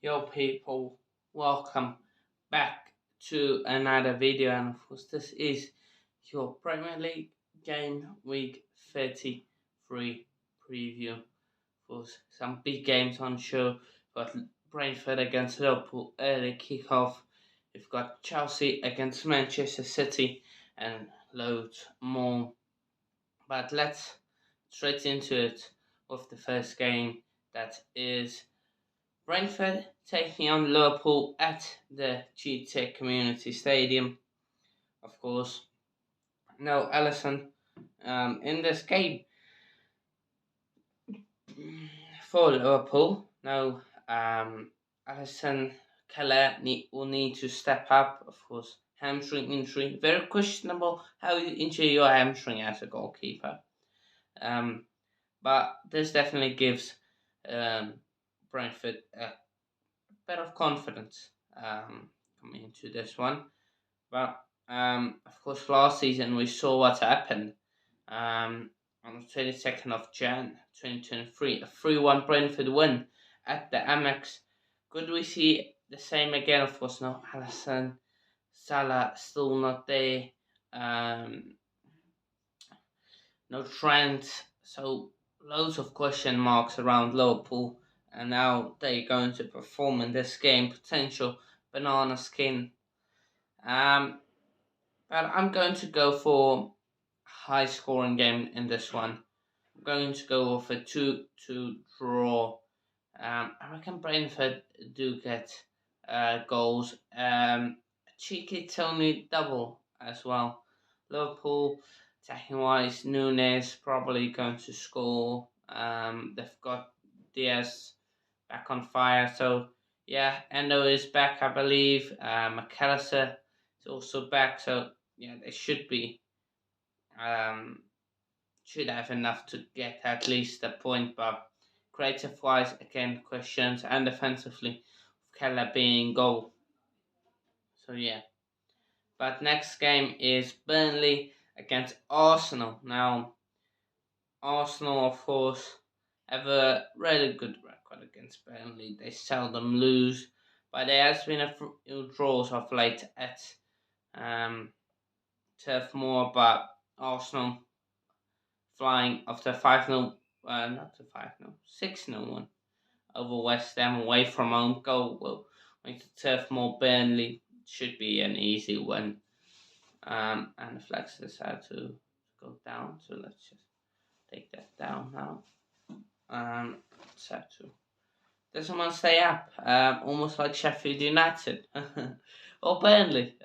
Yo people, welcome back to another video, and of course this is your Premier League Game Week 33 preview for some big games on show. We've got Brentford against Liverpool early kickoff. We've got Chelsea against Manchester City and loads more. But let's straight into it with the first game, that is Brentford taking on Liverpool at the GTEC Community Stadium. Of course, no Alisson in this game for Liverpool. No Alisson. Keller will need to step up. Of course, hamstring injury. Very questionable how you injure your hamstring as a goalkeeper. But this definitely gives Brentford a bit of confidence coming into this one. But of course, last season we saw what happened on the 22nd of Jan 2023, a 3-1 Brentford win at the Amex. Could we see the same again? Of course, no Alisson, Salah still not there, no Trent, so loads of question marks around Liverpool, and now they're going to perform in this game. Potential banana skin. But I'm going to go for high scoring game in this one. I'm going to go with a 2-2 draw. I reckon Brentford do get goals. Cheeky Tony double as well. Liverpool, attacking wise, Nunes probably going to score. They've got Diaz back on fire. So yeah, Endo is back, I believe. McAllister is also back. So yeah, they should be should have enough to get at least a point. But creative wise, again, questions, and defensively, Keller being goal. So yeah. But next game is Burnley against Arsenal. Now, Arsenal, of course, have a really good record against Burnley. They seldom lose, but there has been a few draws of late at Turf Moor. But Arsenal flying after 5-0, not to 5-0, 6-0 one over West Ham away from home. Goal will make the Turf Moor. Burnley should be an easy win. And the flags decide to go down, so let's just take that down now. Let's have to. Does someone stay up? Almost like Sheffield United or Burnley.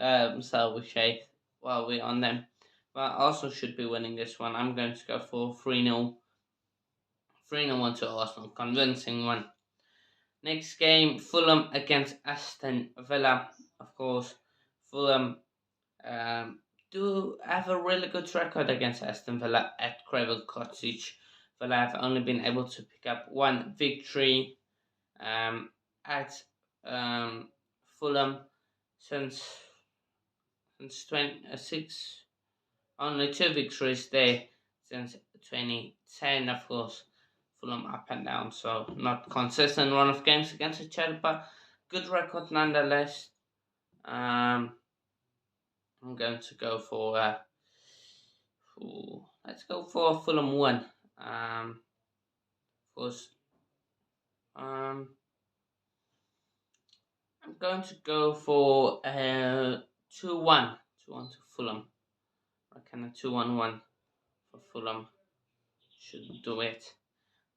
So we shake while we're on them. But also should be winning this one. I'm going to go for 3-0. 3-0 one to Arsenal. Convincing one. Next game, Fulham against Aston Villa. Of course, Fulham do have a really good record against Aston Villa at Craven Cottage. Villa have only been able to pick up one victory at Fulham since 26. Only two victories there since 2010, of course. Fulham up and down, so not consistent run of games against each other, but good record nonetheless. I'm going to go for let's go for Fulham 1. Of course, I'm going to go for 2-1. 2-1 to Fulham. I reckon a 2-1-1 for Fulham should do it.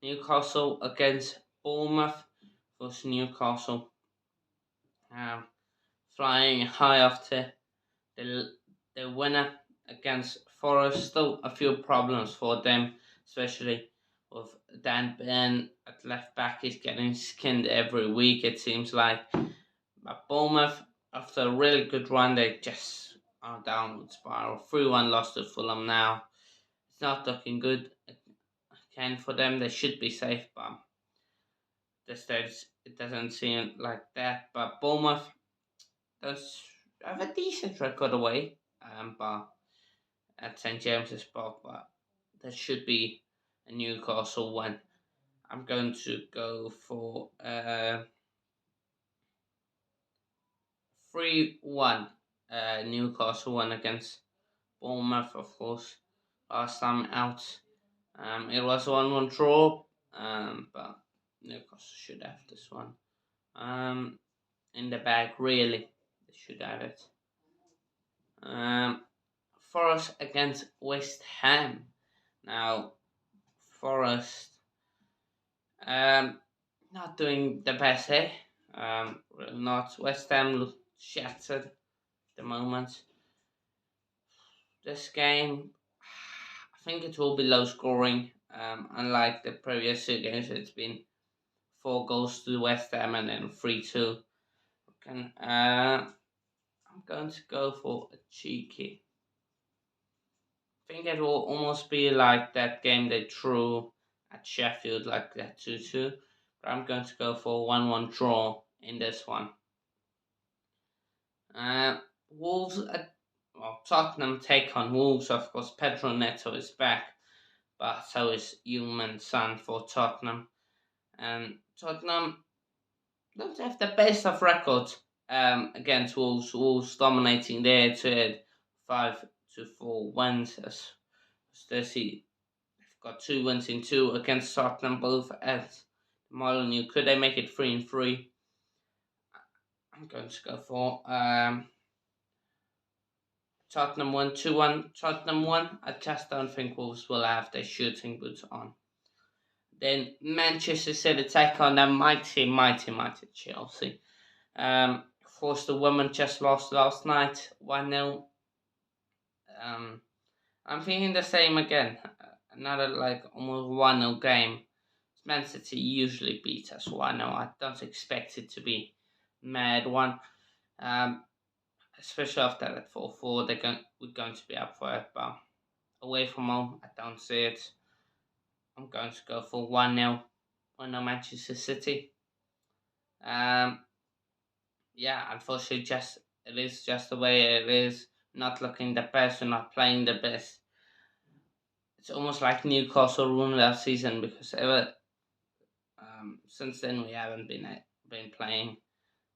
Newcastle against Bournemouth. Of course, Newcastle flying high after the winner against Forest. Still a few problems for them, especially with Dan Burn at left back. He's getting skinned every week, it seems like. But Bournemouth, after a really good run, they just are downward spiral. 3-1 loss to Fulham now. It's not looking good again for them. They should be safe, but this stage it doesn't seem like that. But Bournemouth does have a decent record away, but at St James's Park, but that should be a Newcastle one. I'm going to go for 3-1. Newcastle won against Bournemouth, of course, last time out. It was a 1-1 draw, but Newcastle should have this one. In the bag, really. They should have it. Forest against West Ham. Now, Forest, not doing the best, eh? Really not. West Ham look shattered at the moment. This game, I think it will be low scoring. Unlike the previous two games, it's been 4 goals to West Ham and then 3-2. I'm going to go for a cheeky. I think it will almost be like that game they drew at Sheffield, like that 2-2. But I'm going to go for a 1-1 draw in this one. Wolves Tottenham take on Wolves. Of course, Pedro Neto is back, but so is Heung-min Son for Tottenham. And Tottenham don't have the best of records against Wolves. Wolves dominating there to 5-4 wins. As they see, they've got 2 wins in 2 against Tottenham, both at Molyneux. Could they make it 3-3? I'm going to go for Tottenham 1, 2-1. Tottenham 1. I just don't think Wolves will have their shooting boots on. Then Manchester City take on the mighty Chelsea. Of course, the women just lost last night, 1-0. I'm thinking the same again. Another almost 1-0 game. Man City usually beat us 1-0. I don't expect it to be mad one. Especially after that 4-4, we're going to be up for it. But away from home, I don't see it. I'm going to go for 1-0. 1-0 Manchester City. Unfortunately, it is just the way it is. Not looking the best, we're not playing the best. It's almost like Newcastle ruined last season because since then we haven't been playing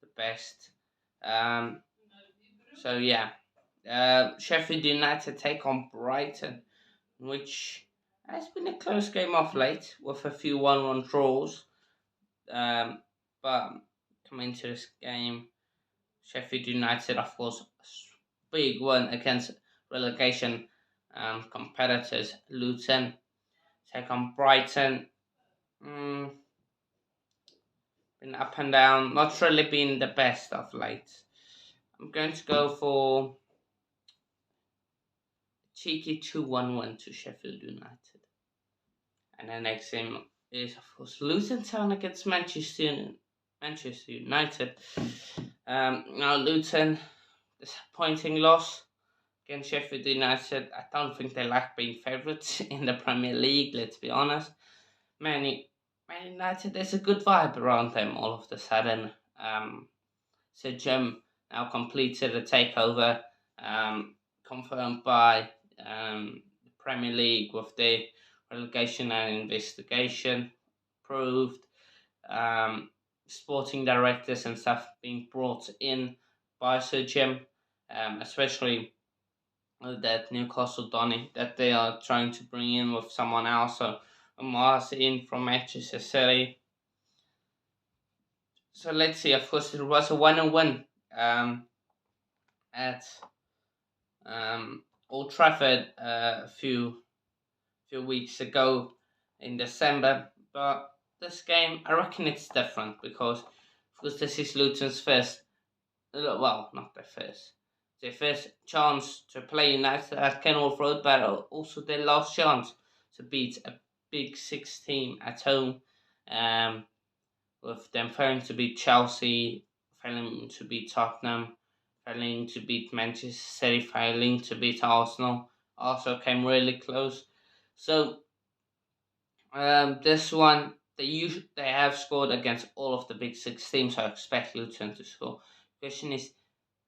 the best. Sheffield United take on Brighton, which has been a close game of late with a few 1-1 draws. But coming into this game, Sheffield United, of course, big one against relegation competitors Luton. Take on Brighton. Been up and down, not really been the best of late. I'm going to go for cheeky 2-1 win to Sheffield United. And the next game is, of course, Luton Town against Manchester United. Now, Luton, disappointing loss against Sheffield United. I don't think they like being favourites in the Premier League, let's be honest. Man United, there's a good vibe around them all of a sudden. Sir Jim now completed a takeover, confirmed by the Premier League with the relegation and investigation proved. Sporting directors and stuff being brought in by Sir Jim, especially that Newcastle Donny that they are trying to bring in with someone else. So Mars in from Manchester City. So let's see. Of course, it was a 1-1 at Old Trafford a few weeks ago in December. But this game, I reckon it's different because, of course, this is Luton's first. Well, not their first chance to play United at Kenilworth Road, but also their last chance to beat a Big Six team at home. With them failing to beat Chelsea, failing to beat Tottenham, failing to beat Manchester City, failing to beat Arsenal. Also came really close. So this one they have scored against all of the Big Six teams. So I expect Luton to score. The question is,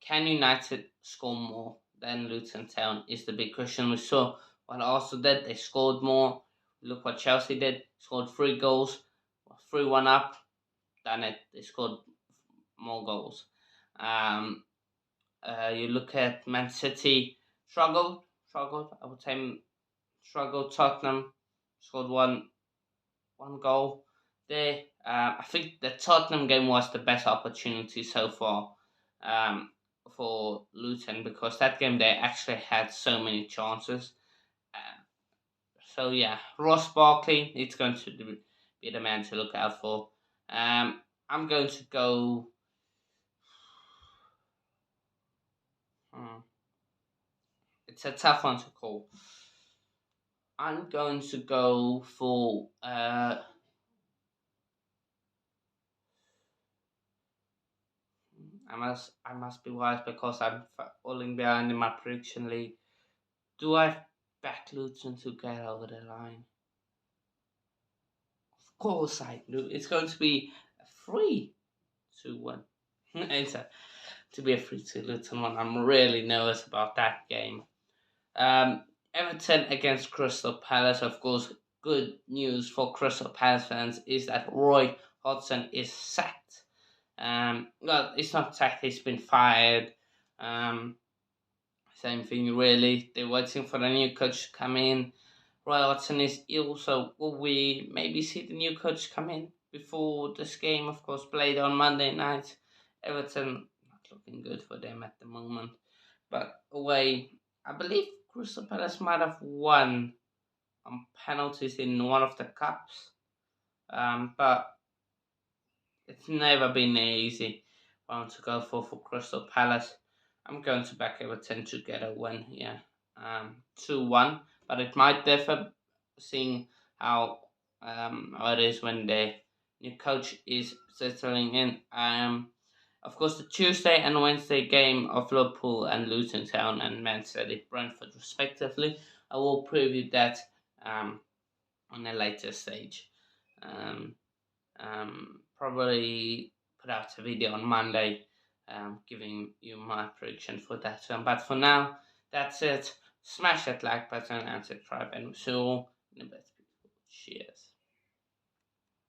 can United score more than Luton Town? Is the big question. We saw what Arsenal did. They scored more. Look what Chelsea did. Scored 3 goals, 3-1 up. Done it. They scored more goals. You look at Man City struggled. I would say struggled. Tottenham scored one goal there. I think the Tottenham game was the best opportunity so far for Luton, because that game they actually had so many chances. Um, so yeah, Ross Barkley, it's going to be the man to look out for. I'm going to go. Hmm, it's a tough one to call. I'm going to go for. I must be wise because I'm falling behind in my prediction league. Do I back Luton to get over the line? Of course I do. It's going to be a 3-1. It's to be a 3-2 Luton one. I'm really nervous about that game. Um, Everton against Crystal Palace. Of course, good news for Crystal Palace fans is that Roy Hodgson is sacked. Well, it's not sacked. He's been fired. Um, Same thing, really. They're waiting for the new coach to come in. Roy Hodgson is ill, so will we maybe see the new coach come in before this game, of course, played on Monday night? Everton, not looking good for them at the moment. But away, I believe Crystal Palace might have won on penalties in one of the cups. But it's never been an easy one to go for Crystal Palace. I'm going to back Everton to get a win here. 2-1, but it might differ seeing how it is when the new coach is settling in. Of course, the Tuesday and Wednesday game of Liverpool and Luton Town and Man City, Brentford, respectively. I will preview that um, on a later stage. Um, Probably put out a video on Monday, giving you my prediction for that one. But for now, that's it. Smash that like button and subscribe, and we'll see you in the best people. Cheers.